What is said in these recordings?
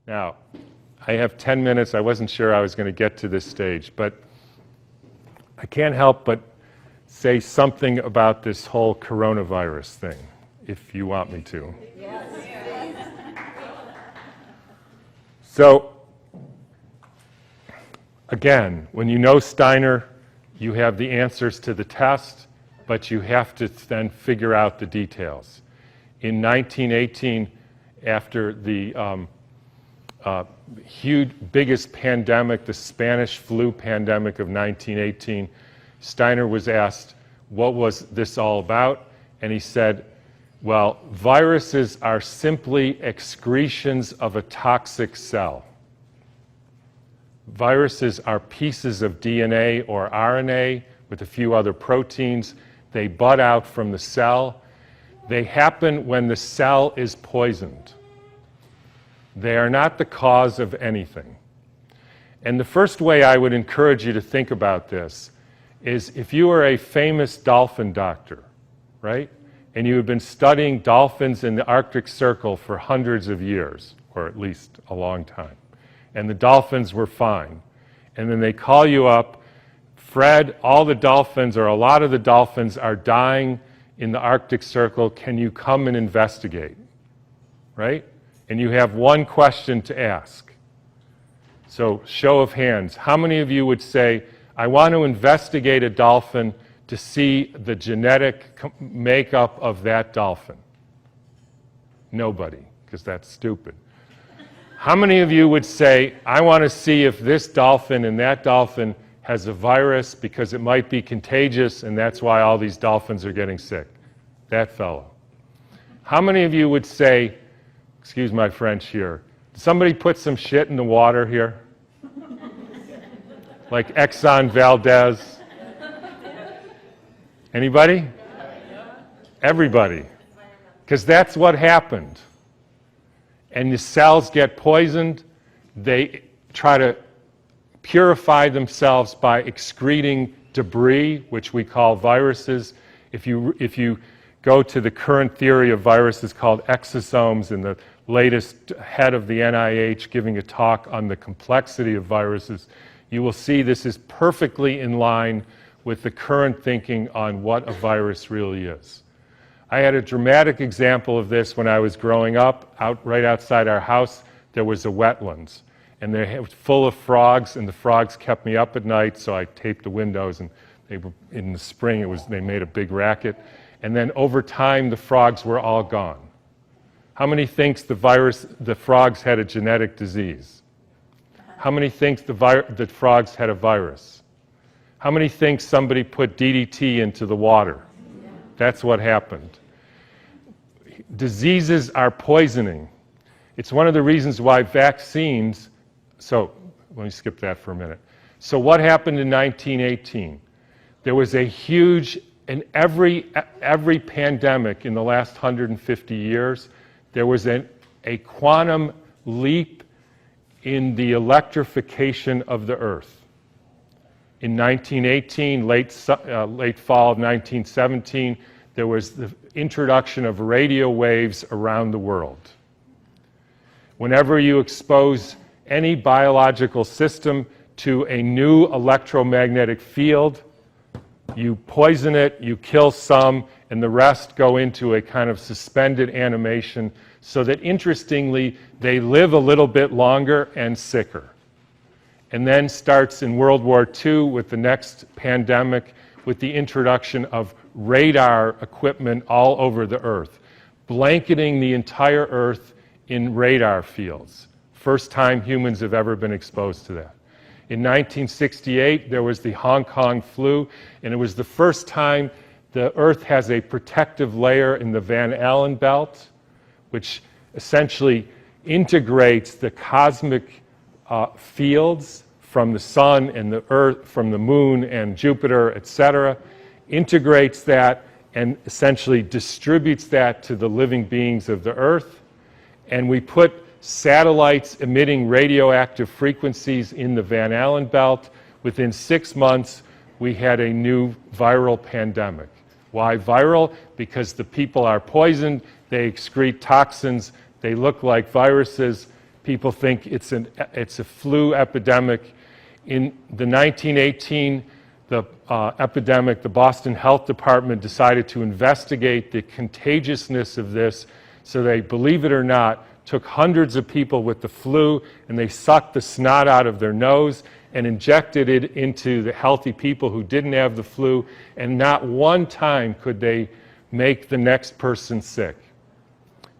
Now, I have 10 minutes. I wasn't sure I was going to get to this stage, but I can't help but say something about this whole coronavirus thing, if you want me to. Yes. So, again, when you know Steiner, you have the answers to the test, but you have to then figure out the details. In 1918, after the biggest pandemic, the Spanish flu pandemic of 1918, Steiner was asked, what was this all about? And he said, well, viruses are simply excretions of a toxic cell. Viruses are pieces of DNA or RNA with a few other proteins. They bud out from the cell. They happen when the cell is poisoned. They are not the cause of anything. And the first way I would encourage you to think about this is if you are a famous dolphin doctor, right? And you have been studying dolphins in the Arctic Circle for hundreds of years, or at least a long time, and the dolphins were fine. And then they call you up, Fred, all the dolphins, or a lot of the dolphins, are dying in the Arctic Circle. Can you come and investigate? Right? And you have one question to ask. So, show of hands. How many of you would say, I want to investigate a dolphin to see the genetic makeup of that dolphin? Nobody, because that's stupid. How many of you would say, I want to see if this dolphin and that dolphin has a virus because it might be contagious and that's why all these dolphins are getting sick? That fellow. How many of you would say, excuse my French here, did somebody put some shit in the water here? Like Exxon Valdez? Anybody? Everybody. Because that's what happened. And the cells get poisoned. They try to purify themselves by excreting debris, which we call viruses. If you go to the current theory of viruses called exosomes, and the latest head of the NIH giving a talk on the complexity of viruses, you will see this is perfectly in line with the current thinking on what a virus really is. I had a dramatic example of this when I was growing up. Right outside our house, there was a wetlands, and they were full of frogs, and the frogs kept me up at night, so I taped the windows, and they were, in the spring, they made a big racket. And then over time, the frogs were all gone. How many thinks the frogs had a genetic disease? How many thinks the frogs had a virus? How many think somebody put DDT into the water? That's what happened. Diseases are poisoning. It's one of the reasons why vaccines, so let me skip that for a minute. So what happened in 1918? There was a huge, in every pandemic in the last 150 years, there was a quantum leap in the electrification of the Earth. In 1918, late fall of 1917, there was the introduction of radio waves around the world. Whenever you expose any biological system to a new electromagnetic field, you poison it, you kill some, and the rest go into a kind of suspended animation so that, interestingly, they live a little bit longer and sicker. And then starts in World War II with the next pandemic with the introduction of radar equipment all over the Earth, blanketing the entire Earth in radar fields. First time humans have ever been exposed to that. In 1968, there was the Hong Kong flu, and it was the first time the Earth has a protective layer in the Van Allen belt, which essentially integrates the cosmic fields from the sun and the Earth, from the moon and Jupiter, etc., integrates that and essentially distributes that to the living beings of the Earth. And we put satellites emitting radioactive frequencies in the Van Allen belt. Within 6 months, we had a new viral pandemic. Why viral? Because the people are poisoned, they excrete toxins, they look like viruses. People think it's a flu epidemic. In the 1918 epidemic, the Boston Health Department decided to investigate the contagiousness of this. So they, believe it or not, took hundreds of people with the flu and they sucked the snot out of their nose and injected it into the healthy people who didn't have the flu, and not one time could they make the next person sick.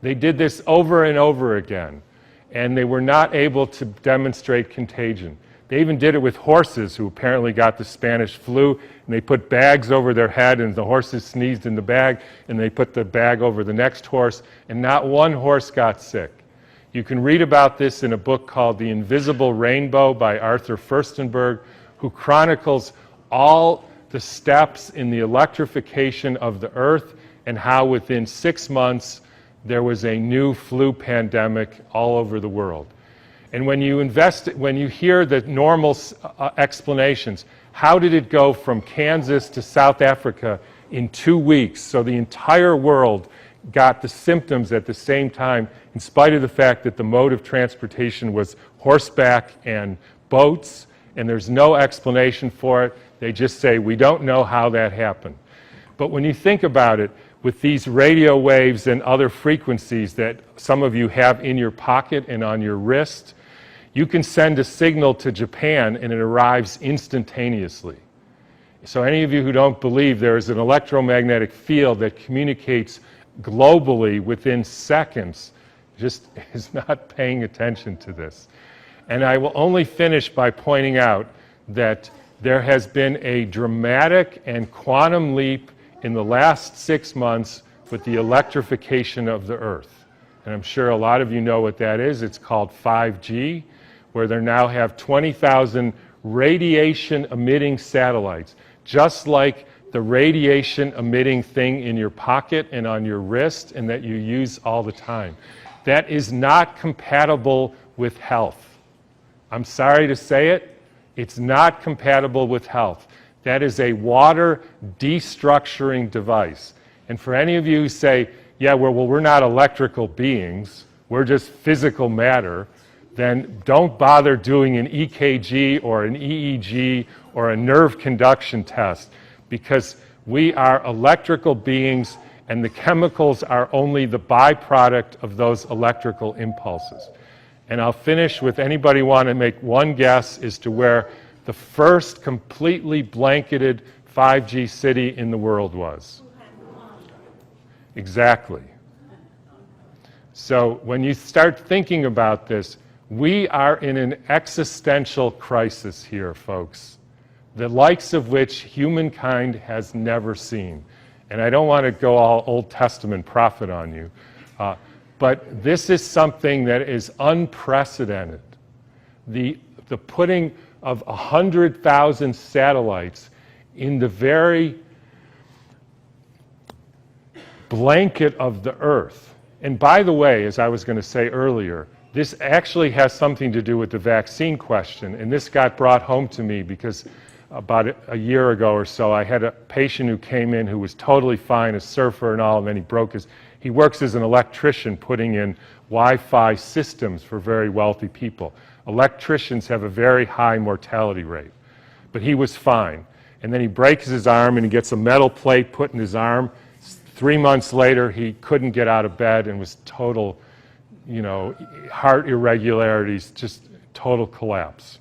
They did this over and over again, and they were not able to demonstrate contagion. They even did it with horses who apparently got the Spanish flu, and they put bags over their head and the horses sneezed in the bag, and they put the bag over the next horse, and not one horse got sick. You can read about this in a book called The Invisible Rainbow by Arthur Furstenberg, who chronicles all the steps in the electrification of the earth and how within 6 months there was a new flu pandemic all over the world. And when you hear the normal explanations, how did it go from Kansas to South Africa in 2 weeks? So the entire world got the symptoms at the same time, in spite of the fact that the mode of transportation was horseback and boats, and there's no explanation for it. They just say, we don't know how that happened. But when you think about it, with these radio waves and other frequencies that some of you have in your pocket and on your wrist, you can send a signal to Japan and it arrives instantaneously. So any of you who don't believe there is an electromagnetic field that communicates globally within seconds just is not paying attention to this. And I will only finish by pointing out that there has been a dramatic and quantum leap in the last 6 months with the electrification of the Earth. And I'm sure a lot of you know what that is. It's called 5G, where they now have 20,000 radiation-emitting satellites, just like the radiation-emitting thing in your pocket and on your wrist and that you use all the time. That is not compatible with health. I'm sorry to say it, it's not compatible with health. That is a water destructuring device. And for any of you who say, yeah, well, we're not electrical beings, we're just physical matter, then don't bother doing an EKG or an EEG or a nerve conduction test, because we are electrical beings and the chemicals are only the byproduct of those electrical impulses. And I'll finish with, anybody want to make one guess as to where the first completely blanketed 5G city in the world was? Exactly. So when you start thinking about this, we are in an existential crisis here, folks, the likes of which humankind has never seen. And I don't want to go all Old Testament prophet on you, but this is something that is unprecedented. The putting of 100,000 satellites in the very blanket of the Earth. And by the way, as I was going to say earlier, this actually has something to do with the vaccine question, and this got brought home to me because about a year ago or so, I had a patient who came in who was totally fine, a surfer and all, and then he works as an electrician putting in Wi-Fi systems for very wealthy people. Electricians have a very high mortality rate, but he was fine. And then he breaks his arm and he gets a metal plate put in his arm. 3 months later, he couldn't get out of bed and was total, heart irregularities, just total collapse.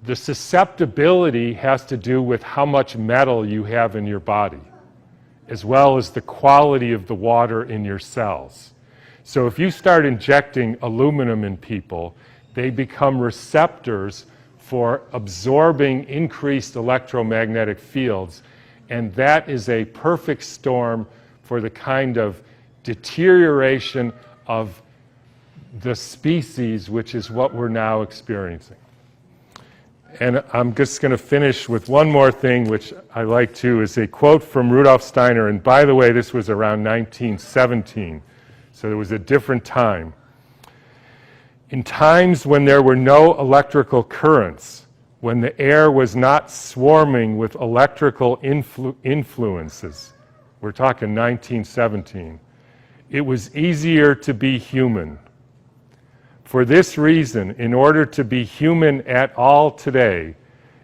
The susceptibility has to do with how much metal you have in your body, as well as the quality of the water in your cells. So if you start injecting aluminum in people, they become receptors for absorbing increased electromagnetic fields, and that is a perfect storm for the kind of deterioration of the species, which is what we're now experiencing. And I'm just going to finish with one more thing, which I like too, is a quote from Rudolf Steiner. And by the way, this was around 1917, so it was a different time. In times when there were no electrical currents, when the air was not swarming with electrical influences, we're talking 1917, it was easier to be human. For this reason, in order to be human at all today,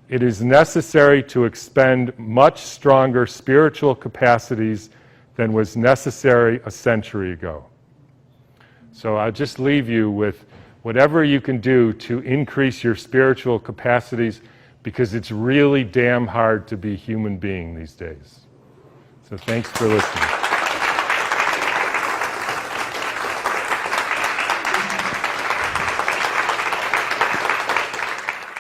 it is necessary to expend much stronger spiritual capacities than was necessary a century ago. So I'll just leave you with whatever you can do to increase your spiritual capacities, because it's really damn hard to be a human being these days. So thanks for listening.